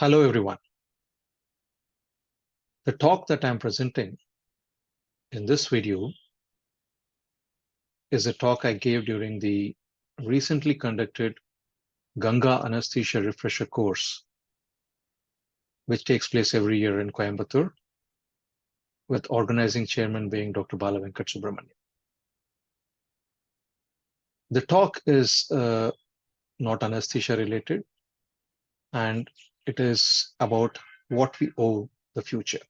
Hello, everyone. The talk that I'm presenting in this video is a talk I gave during the recently conducted Ganga Anaesthesia Refresher Course, which takes place every year in Coimbatore, with organizing chairman being Dr. Bala Venkat Subramanian. The talk is not anesthesia related, and it is about what we owe the future.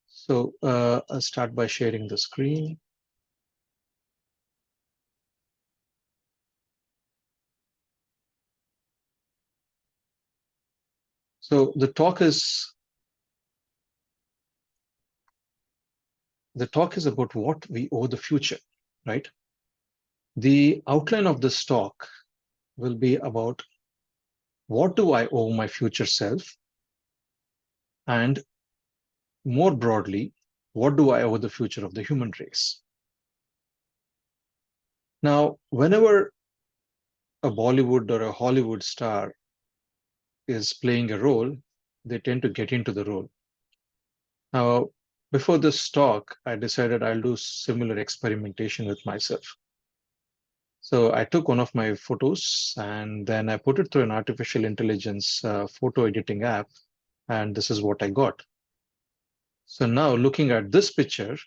So I'll start by sharing the screen. So the talk is about what we owe the future, right? The outline of this talk will be about what do I owe my future self, and more broadly, what do I owe the future of the human race? Now, whenever a Bollywood or a Hollywood star is playing a role, they tend to get into the role. Now, before this talk, I decided I'll do similar experimentation with myself. So I took one of my photos and then I put it through an artificial intelligence photo editing app, and this is what I got. So now looking at this picture,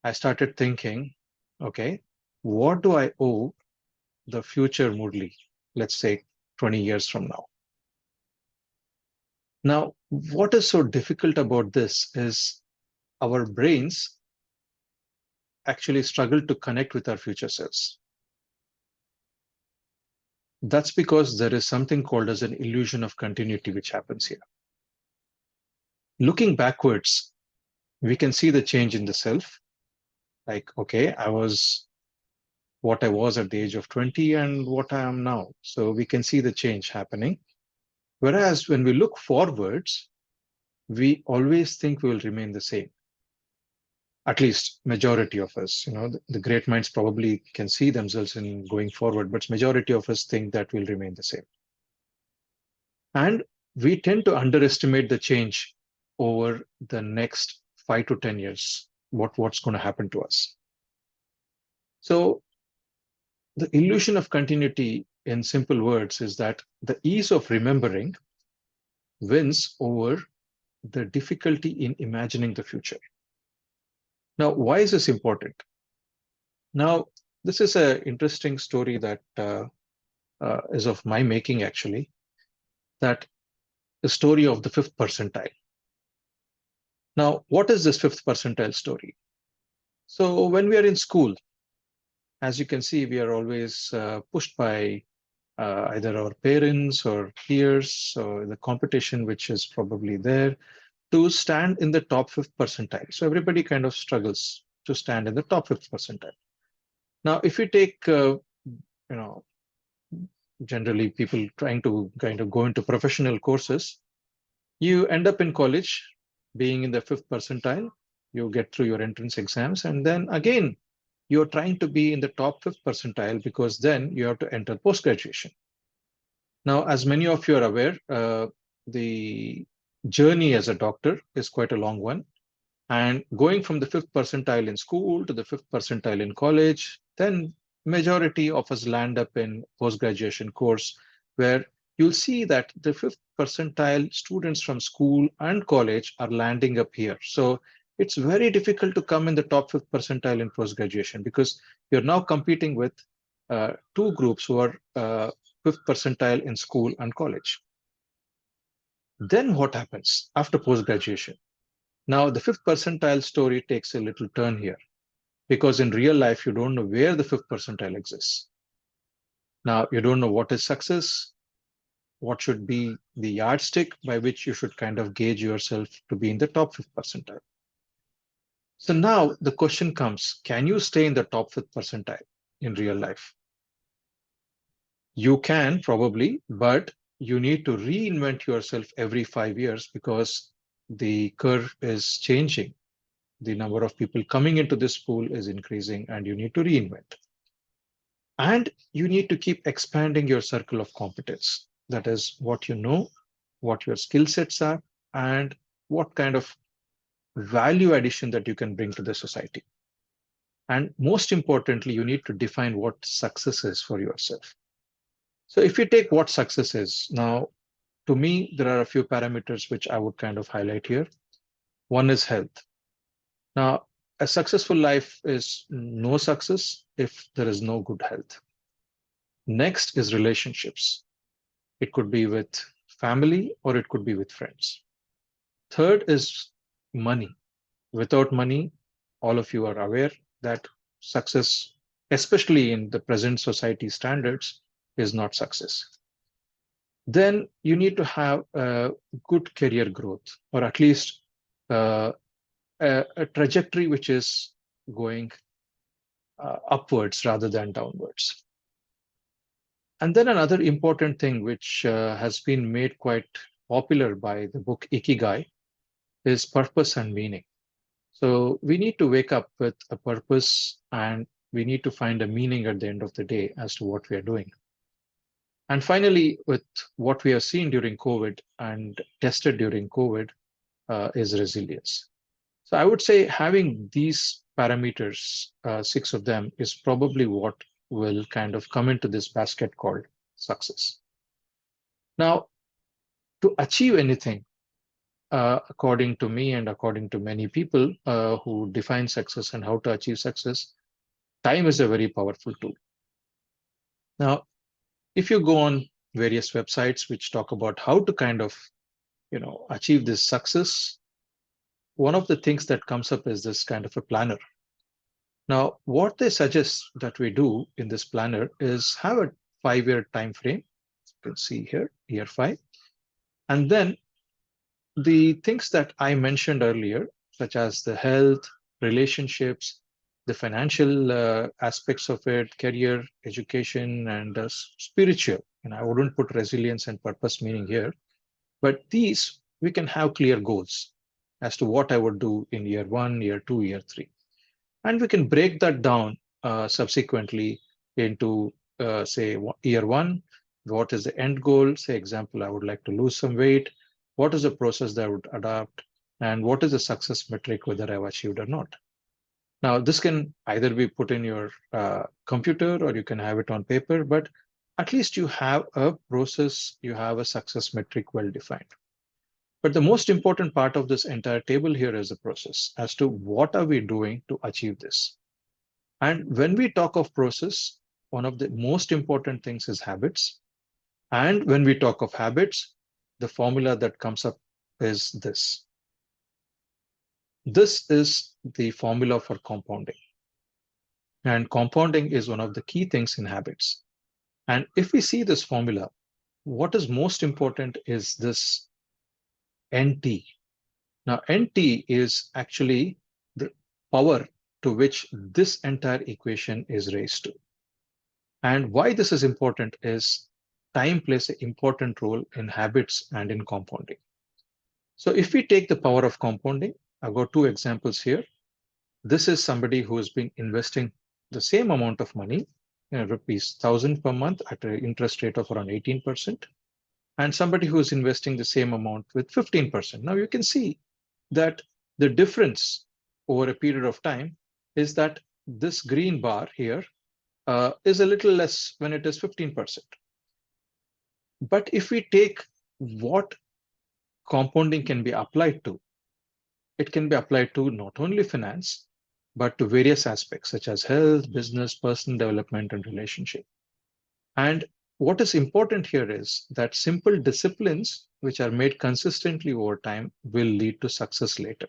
I started thinking, okay, what do I owe the future Murli, let's say 20 years from now? Now, what is so difficult about this is our brains actually struggle to connect with our future selves. That's because there is something called as an illusion of continuity which happens here. Looking backwards, we can see the change in the self. Like, okay, I was what I was at the age of 20 and what I am now. So we can see the change happening. Whereas when we look forwards, we always think we will remain the same. At least majority of us, the great minds probably can see themselves in going forward, but majority of us think that will remain the same. And we tend to underestimate the change over the next 5 to 10 years, what's going to happen to us. So the illusion of continuity, in simple words, is that the ease of remembering wins over the difficulty in imagining the future. Now, why is this important? Now, this is an interesting story that is of my making, actually, that the story of the fifth percentile. Now, what is this fifth percentile story? So when we are in school, as you can see, we are always pushed by either our parents or peers or the competition, which is probably there, to stand in the top fifth percentile. So everybody kind of struggles to stand in the top fifth percentile. Now, if you take, generally people trying to kind of go into professional courses, you end up in college being in the fifth percentile, you get through your entrance exams, and then again, you're trying to be in the top fifth percentile because then you have to enter post-graduation. Now, as many of you are aware, the journey as a doctor is quite a long one. And going from the fifth percentile in school to the fifth percentile in college, then majority of us land up in post-graduation course, where you'll see that the fifth percentile students from school and college are landing up here. So it's very difficult to come in the top fifth percentile in post-graduation because you're now competing with two groups who are fifth percentile in school and college. Then what happens after post-graduation? Now, the fifth percentile story takes a little turn here because in real life, you don't know where the fifth percentile exists. Now, you don't know what is success, what should be the yardstick by which you should kind of gauge yourself to be in the top fifth percentile. So now the question comes, can you stay in the top fifth percentile in real life? You can probably, but you need to reinvent yourself every 5 years because the curve is changing. The number of people coming into this pool is increasing and you need to reinvent. And you need to keep expanding your circle of competence. That is what you know, what your skill sets are, and what kind of value addition that you can bring to the society. And most importantly, you need to define what success is for yourself. So if you take what success is, now, to me, there are a few parameters which I would kind of highlight here. One is health. Now, a successful life is no success if there is no good health. Next is relationships. It could be with family or it could be with friends. Third is money. Without money, all of you are aware that success, especially in the present society standards, is not success. Then you need to have a good career growth, or at least uh, a trajectory which is going upwards rather than downwards. And then another important thing which has been made quite popular by the book Ikigai is purpose and meaning. So we need to wake up with a purpose and we need to find a meaning at the end of the day as to what we are doing. And finally, with what we have seen during COVID and tested during COVID is resilience. So I would say having these parameters, 6 of them, is probably what will kind of come into this basket called success. Now, to achieve anything, according to me and according to many people who define success and how to achieve success, time is a very powerful tool. Now, if you go on various websites which talk about how to kind of, achieve this success, one of the things that comes up is this kind of a planner. Now, what they suggest that we do in this planner is have a 5-year time frame. You can see here, year 5. And then the things that I mentioned earlier, such as the health, relationships, the financial aspects of it, career, education, and spiritual. And I wouldn't put resilience and purpose meaning here, but these we can have clear goals as to what I would do in year 1, year 2, year 3. And we can break that down subsequently into, say, year 1, what is the end goal? Say, example, I would like to lose some weight. What is the process that I would adopt? And what is the success metric, whether I've achieved or not? Now, this can either be put in your computer or you can have it on paper, but at least you have a process, you have a success metric well defined. But the most important part of this entire table here is the process as to what are we doing to achieve this. And when we talk of process, one of the most important things is habits. And when we talk of habits, the formula that comes up is this. This is the formula for compounding. And compounding is one of the key things in habits. And if we see this formula, what is most important is this NT. Now, NT is actually the power to which this entire equation is raised to. And why this is important is time plays an important role in habits and in compounding. So if we take the power of compounding, I've got 2 examples here. This is somebody who has been investing the same amount of money, rupees 1,000 per month at an interest rate of around 18%, and somebody who is investing the same amount with 15%. Now you can see that the difference over a period of time is that this green bar here is a little less when it is 15%. But if we take what compounding can be applied to, it can be applied to not only finance, but to various aspects such as health, business, personal development, and relationship. And what is important here is that simple disciplines which are made consistently over time will lead to success later.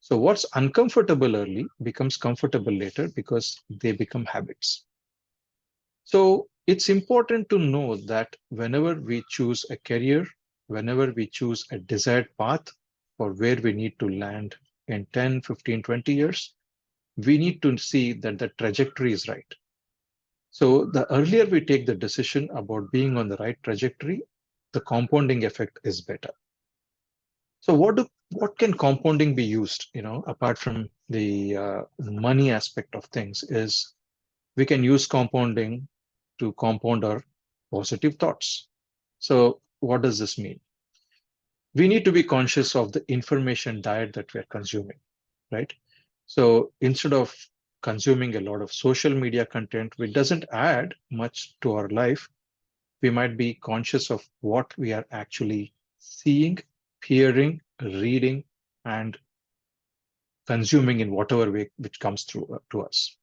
So what's uncomfortable early becomes comfortable later because they become habits. So it's important to know that whenever we choose a career, whenever we choose a desired path for where we need to land in 10, 15, 20 years, we need to see that the trajectory is right. So the earlier we take the decision about being on the right trajectory, the compounding effect is better. So what can compounding be used, apart from the money aspect of things, is we can use compounding to compound our positive thoughts. So what does this mean? We need to be conscious of the information diet that we're consuming, right? So instead of consuming a lot of social media content which doesn't add much to our life, we might be conscious of what we are actually seeing, hearing, reading, and consuming in whatever way which comes through to us.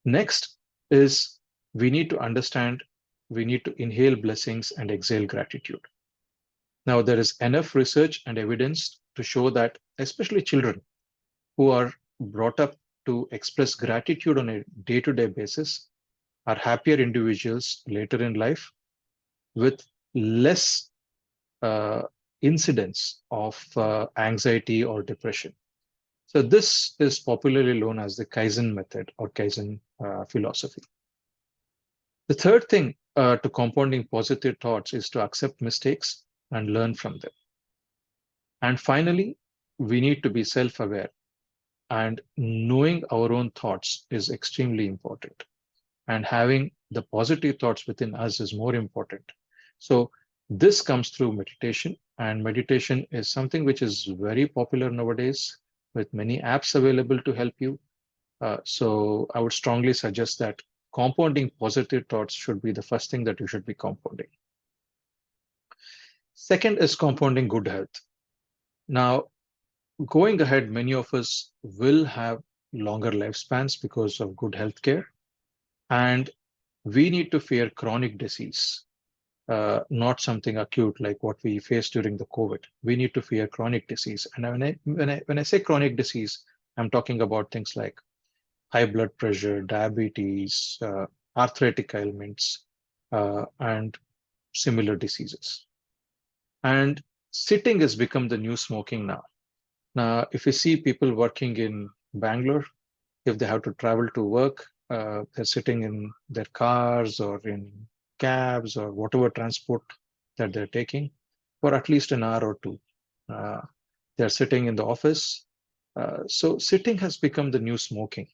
Next is we need to understand, we need to inhale blessings and exhale gratitude. Now, there is enough research and evidence to show that, especially children who are brought up to express gratitude on a day-to-day basis, are happier individuals later in life with less uh, incidence of anxiety or depression. So this is popularly known as the Kaizen method or Kaizen philosophy. The third thing to compounding positive thoughts is to accept mistakes and learn from them. And finally, we need to be self-aware, and knowing our own thoughts is extremely important. And having the positive thoughts within us is more important. So this comes through meditation, and meditation is something which is very popular nowadays with many apps available to help you. So I would strongly suggest that compounding positive thoughts should be the first thing that you should be compounding. Second is compounding good health. Now, going ahead, many of us will have longer lifespans because of good health care, and we need to fear chronic disease, not something acute like what we faced during the COVID. We need to fear chronic disease. And when I say chronic disease, I'm talking about things like high blood pressure, diabetes, arthritic ailments, and similar diseases. And sitting has become the new smoking now. Now, if you see people working in Bangalore, if they have to travel to work, they're sitting in their cars or in cabs or whatever transport that they're taking for at least an hour or two. Uh, they're sitting in the office. So sitting has become the new smoking.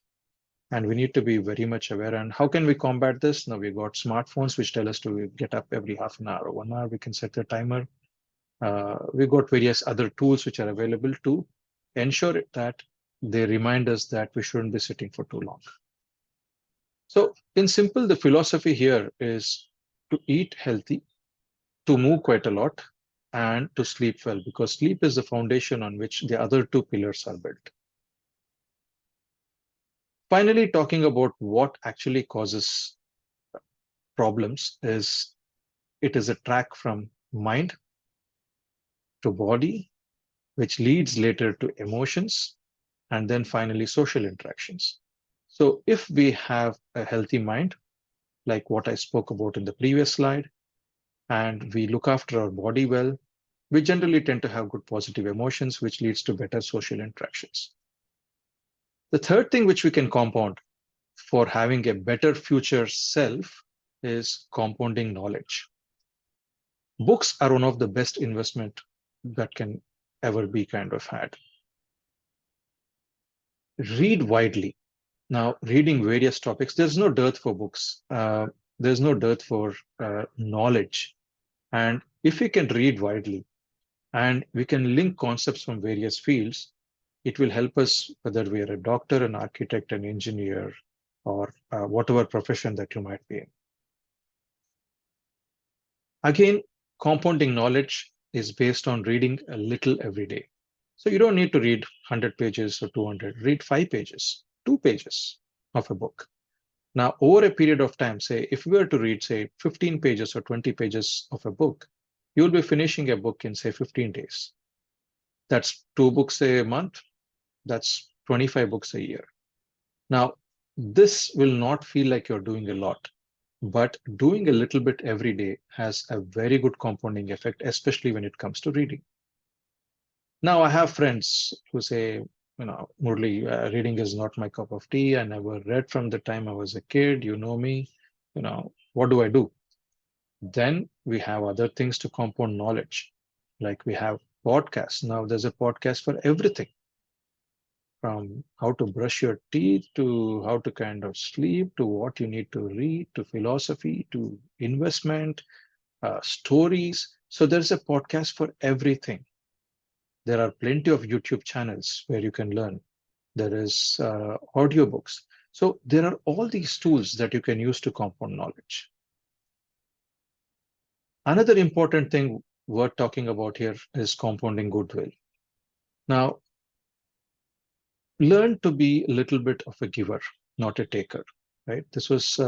And we need to be very much aware. And how can we combat this? Now we've got smartphones which tell us to get up every half an hour or 1 hour. We can set the timer. We've got various other tools which are available to ensure that they remind us that we shouldn't be sitting for too long. So in simple, the philosophy here is to eat healthy, to move quite a lot, and to sleep well, because sleep is the foundation on which the other two pillars are built. Finally, talking about what actually causes problems is it is a track from mind to body, which leads later to emotions, and then finally social interactions. So if we have a healthy mind, like what I spoke about in the previous slide, and we look after our body well, we generally tend to have good positive emotions, which leads to better social interactions. The third thing which we can compound for having a better future self is compounding knowledge. Books are one of the best investment that can ever be kind of had. Read widely. Now, reading various topics, there's no dearth for books. There's no dearth for knowledge. And if we can read widely and we can link concepts from various fields, it will help us whether we are a doctor, an architect, an engineer, or whatever profession that you might be in. Again, compounding knowledge is based on reading a little every day. So you don't need to read 100 pages or 200. Read 5 pages, 2 pages of a book. Now, over a period of time, say, if we were to read, say, 15 pages or 20 pages of a book, you'll be finishing a book in, say, 15 days. That's 2 books a month. That's 25 books a year. Now, this will not feel like you're doing a lot, but doing a little bit every day has a very good compounding effect, especially when it comes to reading. Now, I have friends who say, Murli, reading is not my cup of tea. I never read from the time I was a kid. You know me. What do I do? Then we have other things to compound knowledge, like we have podcasts. Now, there's a podcast for everything, from how to brush your teeth to how to kind of sleep to what you need to read to philosophy to investment. stories. So there's a podcast for everything. There are plenty of YouTube channels where you can learn. There is audiobooks. So there are all these tools that you can use to compound knowledge. Another important thing worth talking about here is compounding goodwill. Now, learn to be a little bit of a giver, not a taker, right? This was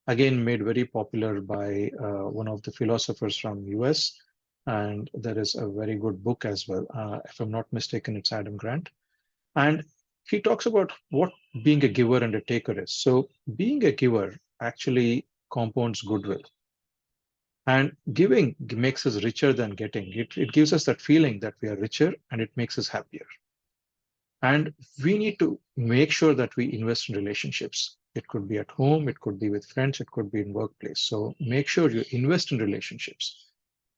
again made very popular by one of the philosophers from US, and there is a very good book as well. If I'm not mistaken, it's Adam Grant. And he talks about what being a giver and a taker is. So being a giver actually compounds goodwill. And giving makes us richer than getting. It gives us that feeling that we are richer and it makes us happier. And we need to make sure that we invest in relationships. It could be at home, it could be with friends, it could be in workplace. So make sure you invest in relationships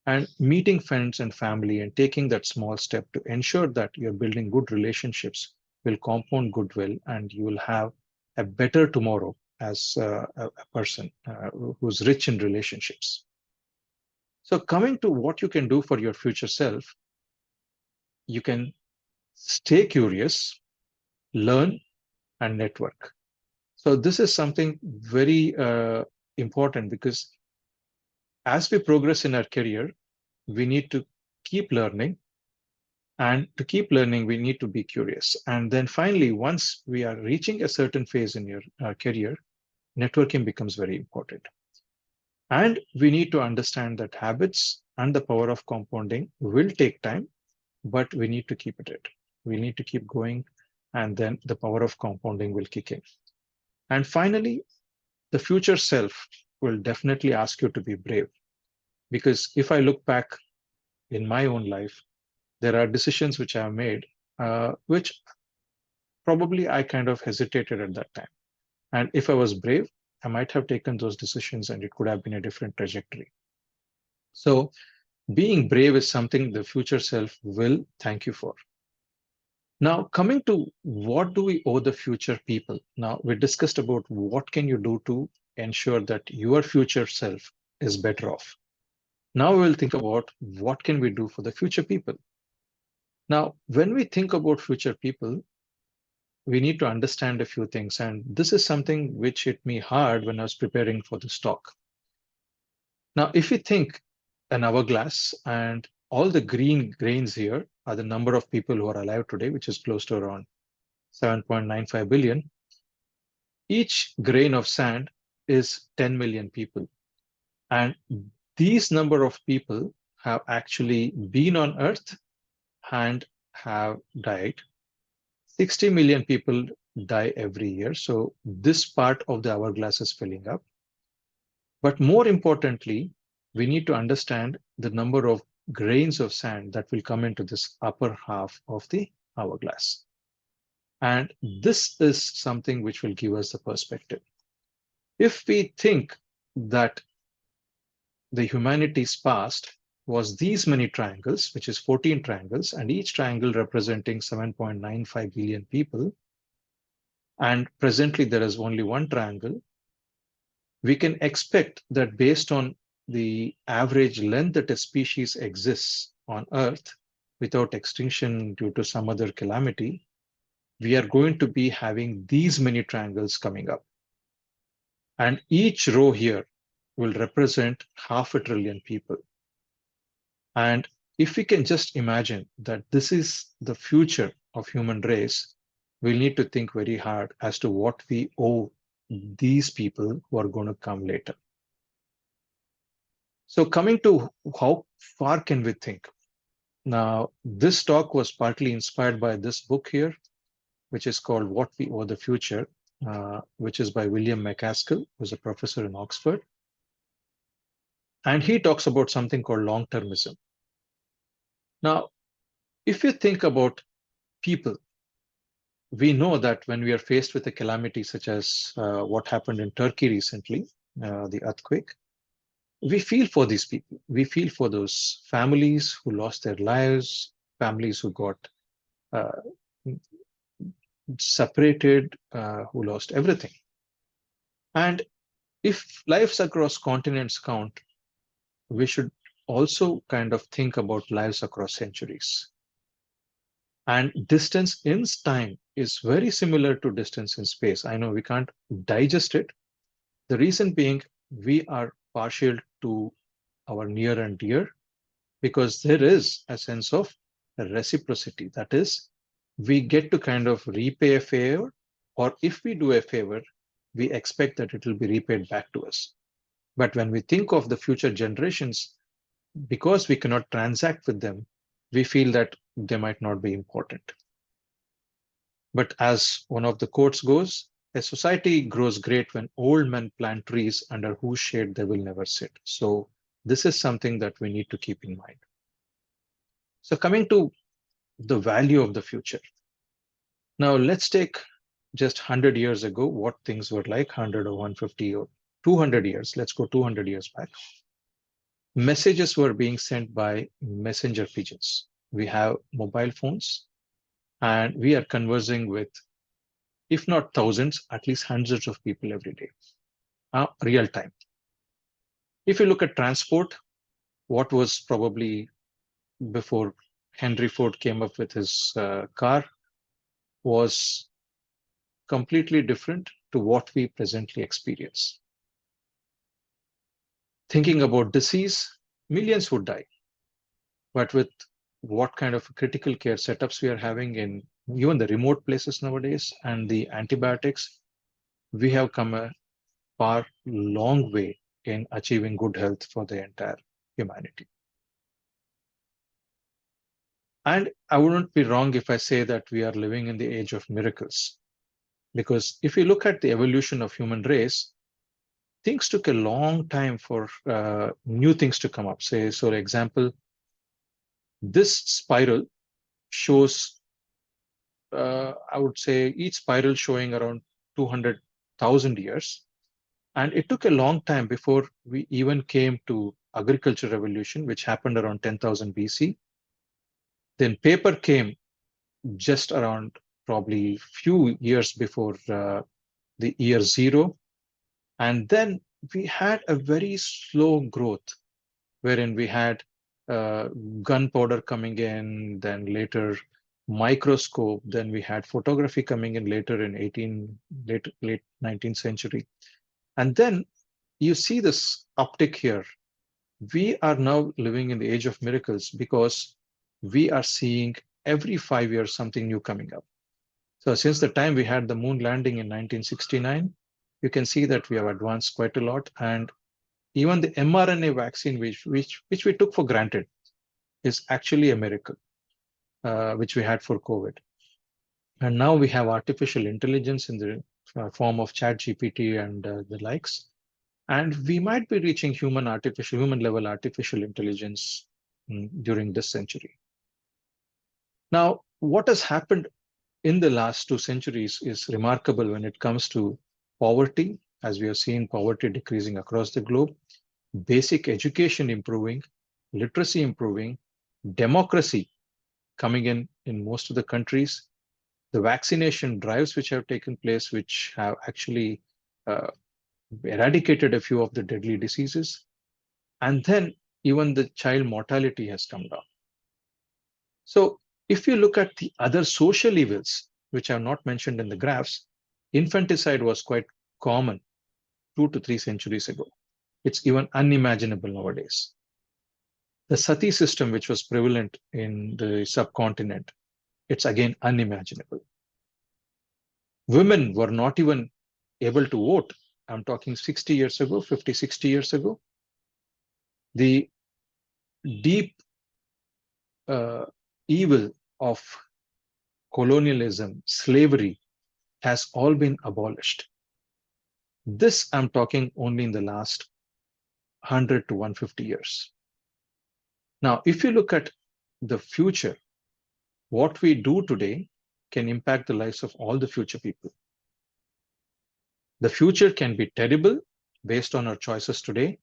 and meeting friends and family and taking that small step to ensure that you're building good relationships will compound goodwill and you will have a better tomorrow as a person who's rich in relationships. So coming to what you can do for your future self, you can stay curious, learn, and network. So this is something very important because as we progress in our career, we need to keep learning. And to keep learning, we need to be curious. And then finally, once we are reaching a certain phase in your career, networking becomes very important. And we need to understand that habits and the power of compounding will take time, but we need to keep it. We need to keep going, and then the power of compounding will kick in. And finally, the future self will definitely ask you to be brave. Because if I look back in my own life, there are decisions which I have made, which probably I kind of hesitated at that time. And if I was brave, I might have taken those decisions and it could have been a different trajectory. So being brave is something the future self will thank you for. Now, coming to what do we owe the future people? Now, we discussed about what can you do to ensure that your future self is better off. Now we'll think about what can we do for the future people. Now, when we think about future people, we need to understand a few things. And this is something which hit me hard when I was preparing for this talk. Now, if you think an hourglass and all the green grains here are the number of people who are alive today, which is close to around 7.95 billion. Each grain of sand is 10 million people. And these number of people have actually been on Earth and have died. 60 million people die every year. So this part of the hourglass is filling up. But more importantly, we need to understand the number of grains of sand that will come into this upper half of the hourglass. And this is something which will give us the perspective. If we think that the humanity's past was these many triangles, which is 14 triangles, and each triangle representing 7.95 billion people, and presently there is only one triangle, we can expect that based on the average length that a species exists on Earth without extinction due to some other calamity, we are going to be having these many triangles coming up. And each row here will represent 500 billion people. And if we can just imagine that this is the future of human race, we'll need to think very hard as to what we owe these people who are going to come later. So coming to how far can we think? Now, this talk was partly inspired by this book here, which is called What We Owe the Future, which is by William McCaskill, who's a professor in Oxford. And he talks about something called long-termism. Now, if you think about people, we know that when we are faced with a calamity such as what happened in Turkey recently, the earthquake, we feel for these people. We feel for those families who lost their lives, families who got separated, who lost everything. And if lives across continents count, we should also kind of think about lives across centuries. And distance in time is very similar to distance in space. I know we can't digest it. The reason being, we are partial to our near and dear because there is a sense of reciprocity. That is, we get to kind of repay a favor, or if we do a favor, we expect that it will be repaid back to us. But when we think of the future generations, because we cannot transact with them, we feel that they might not be important. But as one of the quotes goes, a society grows great when old men plant trees under whose shade they will never sit. So this is something that we need to keep in mind. So coming to the value of the future. Now let's take just 100 years ago, what things were like 100 or 150 or 200 years. Let's go 200 years back. Messages were being sent by messenger pigeons. We have mobile phones and we are conversing with, if not thousands, at least hundreds of people every day, real time. If you look at transport, what was probably before Henry Ford came up with his car was completely different to what we presently experience. Thinking about disease, millions would die. But with what kind of critical care setups we are having in even the remote places nowadays and the antibiotics, we have come a far long way in achieving good health for the entire humanity. And I wouldn't be wrong if I say that we are living in the age of miracles. Because if you look at the evolution of human race, things took a long time for new things to come up. Say, so for example, this spiral shows, I would say each spiral showing around 200,000 years. And it took a long time before we even came to agriculture revolution, which happened around 10,000 BC. Then paper came just around probably few years before the year zero. And then we had a very slow growth wherein we had gunpowder coming in, then later microscope, then we had photography coming in later in late 19th century. And then you see this uptick here. We are now living in the age of miracles because we are seeing every 5 years something new coming up. So since the time we had the moon landing in 1969, you can see that we have advanced quite a lot. And even the mRNA vaccine, which we took for granted, is actually a miracle, which we had for COVID. And now we have artificial intelligence in the form of ChatGPT and the likes. And we might be reaching human level artificial intelligence during this century. Now, what has happened in the last 2 centuries is remarkable when it comes to poverty, as we have seen poverty decreasing across the globe, basic education improving, literacy improving, democracy coming in most of the countries, the vaccination drives which have taken place, which have actually eradicated a few of the deadly diseases, and then even the child mortality has come down. So if you look at the other social evils, which are not mentioned in the graphs, infanticide was quite common 2 to 3 centuries ago. It's even unimaginable nowadays. The sati system, which was prevalent in the subcontinent, it's again unimaginable. Women were not even able to vote. I'm talking 60 years ago, 50, 60 years ago. The deep evil of colonialism, slavery, has all been abolished. This I'm talking only in the last 100 to 150 years. Now, if you look at the future, what we do today can impact the lives of all the future people. The future can be terrible based on our choices today,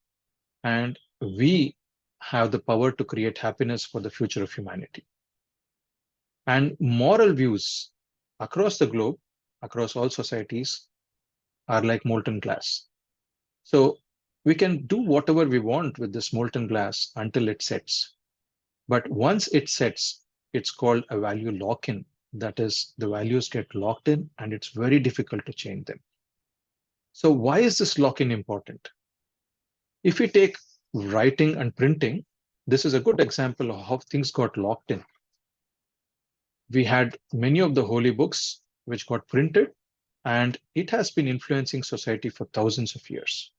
and we have the power to create happiness for the future of humanity. And moral views across the globe, across all societies, are like molten glass. So We can do whatever we want with this molten glass until it sets. But once it sets, it's called a value lock-in. That is, the values get locked in and it's very difficult to change them. So why is this lock-in important? If we take writing and printing, this is a good example of how things got locked in. We had many of the holy books which got printed, and it has been influencing society for thousands of years.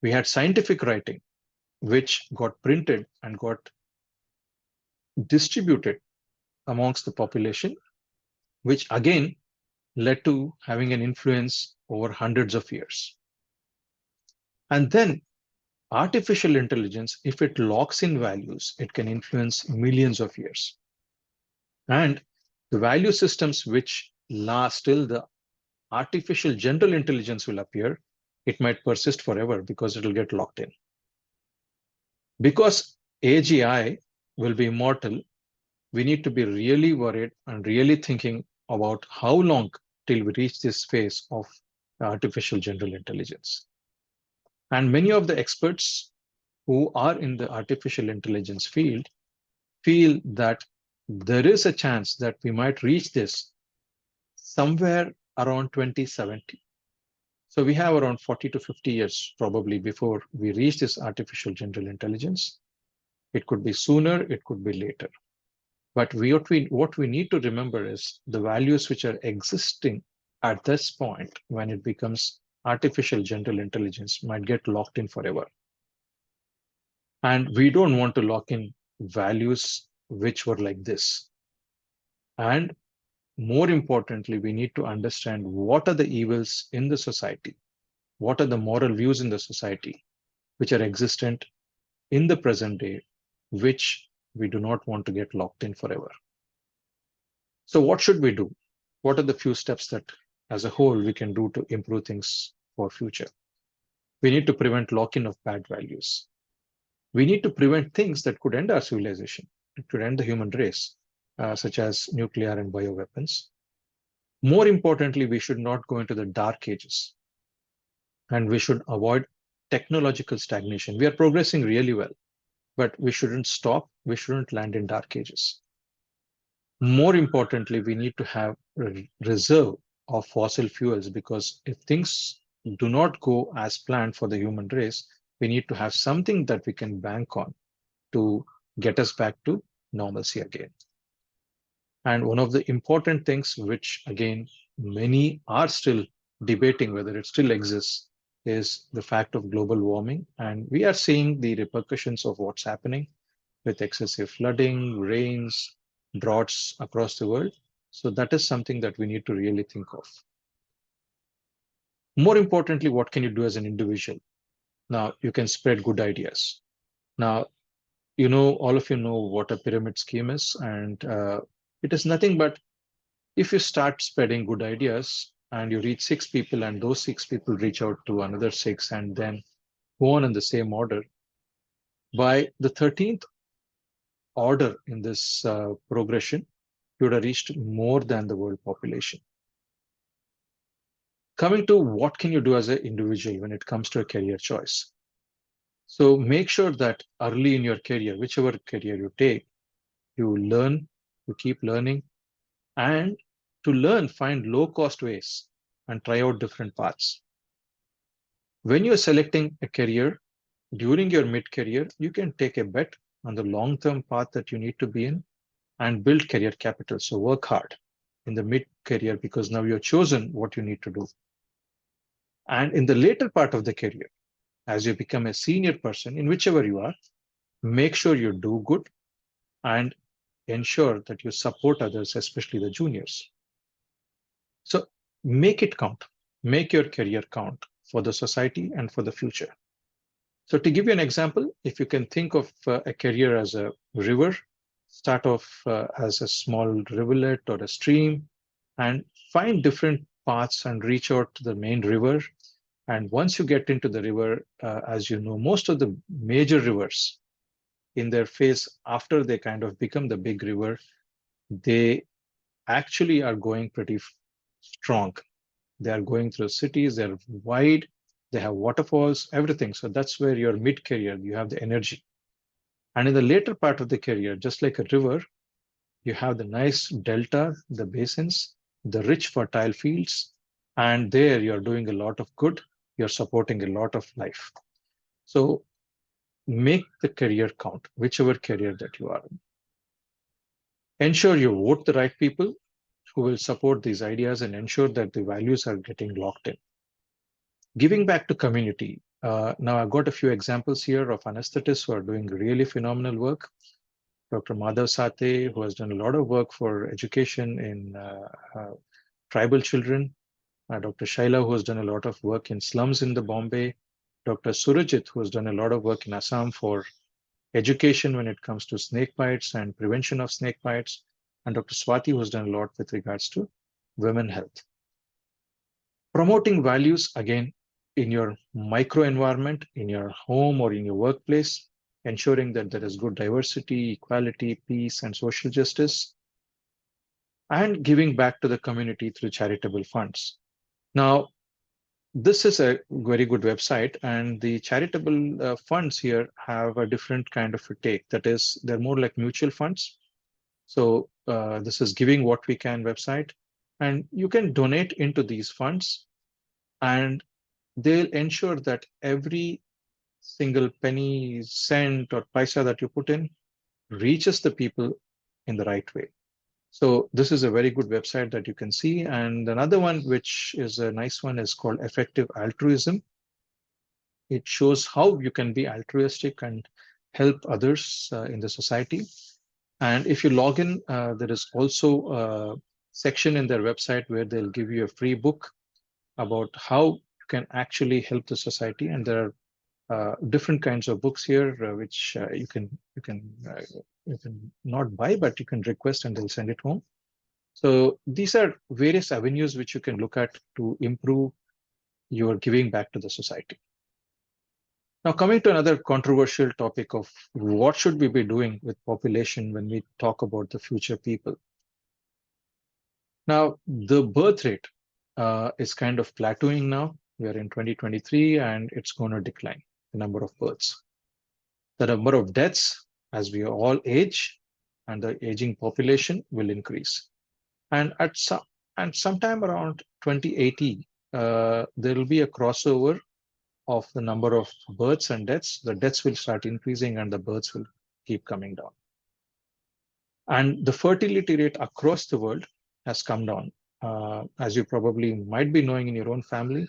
We had scientific writing, which got printed and got distributed amongst the population, which again led to having an influence over hundreds of years. And then artificial intelligence, if it locks in values, it can influence millions of years. And the value systems which last till the artificial general intelligence will appear, it might persist forever because it'll get locked in. Because AGI will be immortal, we need to be really worried and really thinking about how long till we reach this phase of artificial general intelligence. And many of the experts who are in the artificial intelligence field feel that there is a chance that we might reach this somewhere around 2070. So we have around 40 to 50 years probably before we reach this artificial general intelligence. It could be sooner, it could be later. But what we need to remember is the values which are existing at this point when it becomes artificial general intelligence might get locked in forever. And we don't want to lock in values which were like this. And more importantly, we need to understand what are the evils in the society, what are the moral views in the society which are existent in the present day, which we do not want to get locked in forever. So what should we do? What are the few steps that as a whole we can do to improve things for future? We need to prevent lock-in of bad values. We need to prevent things that could end our civilization, it could end the human race, such as nuclear and bioweapons. More importantly, we should not go into the dark ages, and we should avoid technological stagnation. We are progressing really well, but we shouldn't stop. We shouldn't land in dark ages. More importantly, we need to have a reserve of fossil fuels, because if things do not go as planned for the human race, we need to have something that we can bank on to get us back to normalcy again. And one of the important things, which again, many are still debating whether it still exists, is the fact of global warming. And we are seeing the repercussions of what's happening with excessive flooding, rains, droughts across the world. So that is something that we need to really think of. More importantly, what can you do as an individual? Now, you can spread good ideas. Now, all of you know what a pyramid scheme is, and it is nothing but if you start spreading good ideas and you reach 6 people and those 6 people reach out to another 6 and then go on in the same order, by the 13th order in this progression, you would have reached more than the world population. Coming to what can you do as an individual when it comes to a career choice? So make sure that early in your career, whichever career you take, you learn, you keep learning, and to learn, find low-cost ways and try out different paths. When you're selecting a career during your mid-career, you can take a bet on the long-term path that you need to be in and build career capital. So work hard in the mid-career because now you've chosen what you need to do. And in the later part of the career, as you become a senior person in whichever you are, make sure you do good and ensure that you support others, especially the juniors. So make it count, make your career count for the society and for the future. So to give you an example, if you can think of a career as a river, start off as a small rivulet or a stream and find different paths and reach out to the main river. And once you get into the river, as you know, most of the major rivers in their phase after they kind of become the big river, they actually are going pretty strong. They are going through cities, they're wide, They have waterfalls, everything. So that's where your mid-career, you have the energy. And in the later part of the career, just like a river, you have the nice delta, the basins, the rich fertile fields, and there you're doing a lot of good. You're supporting a lot of life. So make the career count, whichever career that you are in. Ensure you vote the right people who will support these ideas and ensure that the values are getting locked in. Giving back to community. Now, I've got a few examples here of anesthetists who are doing really phenomenal work. Dr. Madhav Sathe, who has done a lot of work for education in tribal children. Dr. Shaila, who has done a lot of work in slums in the Bombay. Dr. Surajit, who has done a lot of work in Assam for education when it comes to snake bites and prevention of snake bites. And Dr. Swati, who has done a lot with regards to women health. Promoting values, again, in your micro environment, in your home or in your workplace, ensuring that there is good diversity, equality, peace, and social justice, and giving back to the community through charitable funds. Now, this is a very good website, and the charitable funds here have a different kind of a take. That is, they're more like mutual funds. So this is Giving What We Can website, and you can donate into these funds, and they'll ensure that every single penny, cent, or paisa that you put in reaches the people in the right way. So this is a very good website that you can see. And another one, which is a nice one, is called Effective Altruism. It shows how you can be altruistic and help others in the society. And if you log in, there is also a section in their website where they'll give you a free book about how you can actually help the society. And there are different kinds of books here, which you can not buy, but you can request and they'll send it home. So these are various avenues which you can look at to improve your giving back to the society. Now, coming to another controversial topic of what should we be doing with population when we talk about the future people. Now, the birth rate is kind of plateauing now. We are in 2023 and it's going to decline, the number of births. The number of deaths as we all age and the aging population will increase. And sometime around 2080, there will be a crossover of the number of births and deaths. The deaths will start increasing and the births will keep coming down. And the fertility rate across the world has come down. As you probably might be knowing in your own family,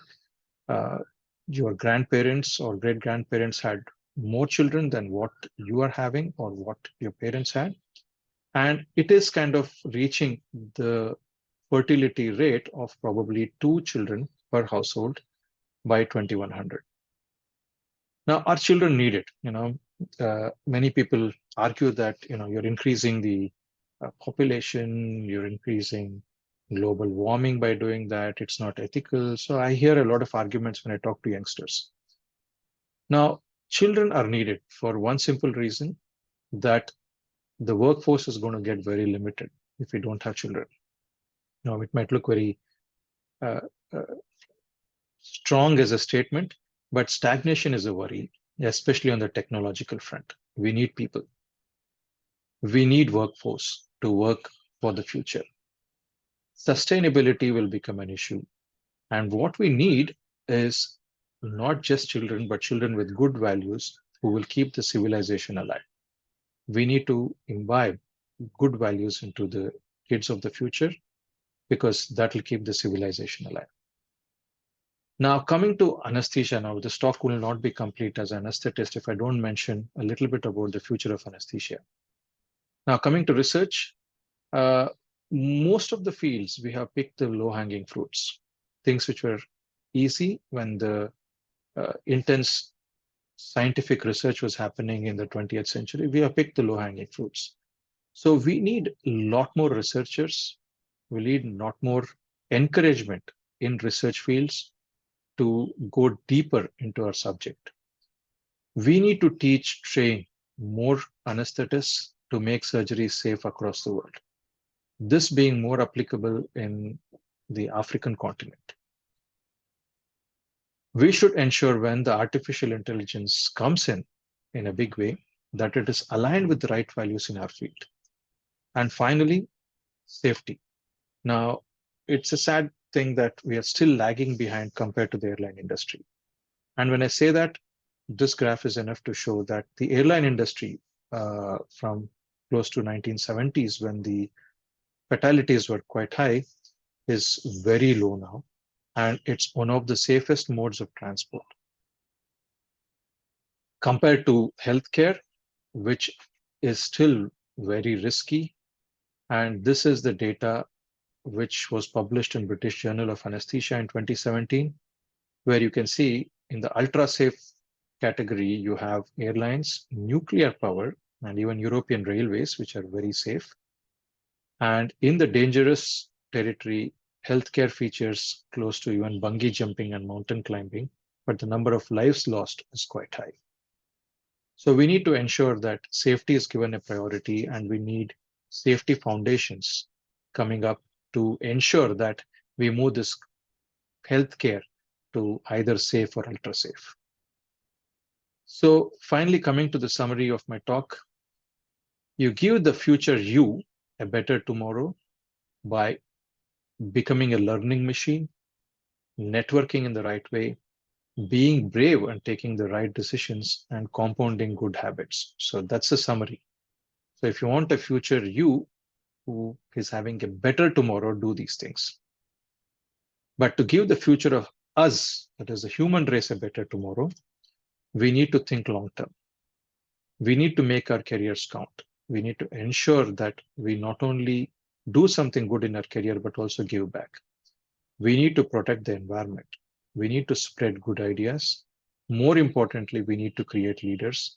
your grandparents or great-grandparents had more children than what you are having or what your parents had. And it is kind of reaching the fertility rate of probably 2 children per household by 2100. Now, our children need it. Many people argue that you're increasing the population, you're increasing global warming by doing that. It's not ethical. So I hear a lot of arguments when I talk to youngsters. Now, children are needed for one simple reason, that the workforce is going to get very limited if we don't have children. Now, it might look very strong as a statement, but stagnation is a worry, especially on the technological front. We need people. We need workforce to work for the future. Sustainability will become an issue. And what we need is not just children, but children with good values who will keep the civilization alive. We need to imbibe good values into the kids of the future, because that will keep the civilization alive. Now, coming to anesthesia, now this talk will not be complete as an anesthetist if I don't mention a little bit about the future of anesthesia. Now, coming to research, most of the fields we have picked the low-hanging fruits, things which were easy when the intense scientific research was happening in the 20th century. We have picked the low-hanging fruits. So we need a lot more researchers. We need a lot more encouragement in research fields to go deeper into our subject. We need to train more anesthetists to make surgeries safe across the world. This being more applicable in the African continent. We should ensure when the artificial intelligence comes in a big way, that it is aligned with the right values in our field. And finally, safety. Now, it's a sad thing that we are still lagging behind compared to the airline industry. And when I say that, this graph is enough to show that the airline industry from close to 1970s, when the fatalities were quite high, is very low now. And it's one of the safest modes of transport. Compared to healthcare, which is still very risky. And this is the data which was published in British Journal of Anesthesia in 2017, where you can see in the ultra safe category, you have airlines, nuclear power, and even European railways, which are very safe. And in the dangerous territory, healthcare features close to even bungee jumping and mountain climbing, but the number of lives lost is quite high. So we need to ensure that safety is given a priority, and we need safety foundations coming up to ensure that we move this healthcare to either safe or ultra safe. So finally, coming to the summary of my talk, you give the future you a better tomorrow by becoming a learning machine, networking in the right way, being brave and taking the right decisions, and compounding good habits. So that's a summary. So if you want a future you who is having a better tomorrow, do these things. But to give the future of us, that is the human race, a better tomorrow, we need to think long term. We need to make our careers count. We need to ensure that we not only do something good in our career, but also give back. We need to protect the environment. We need to spread good ideas. More importantly, we need to create leaders,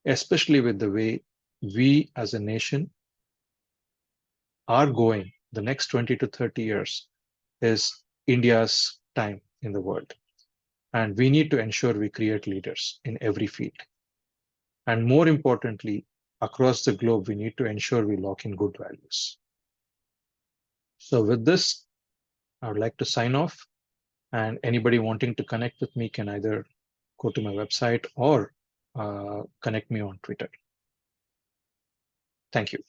especially with the way we as a nation are going. The next 20 to 30 years is India's time in the world. And we need to ensure we create leaders in every field. And more importantly, across the globe, we need to ensure we lock in good values. So with this, I would like to sign off. And anybody wanting to connect with me can either go to my website or connect me on Twitter. Thank you.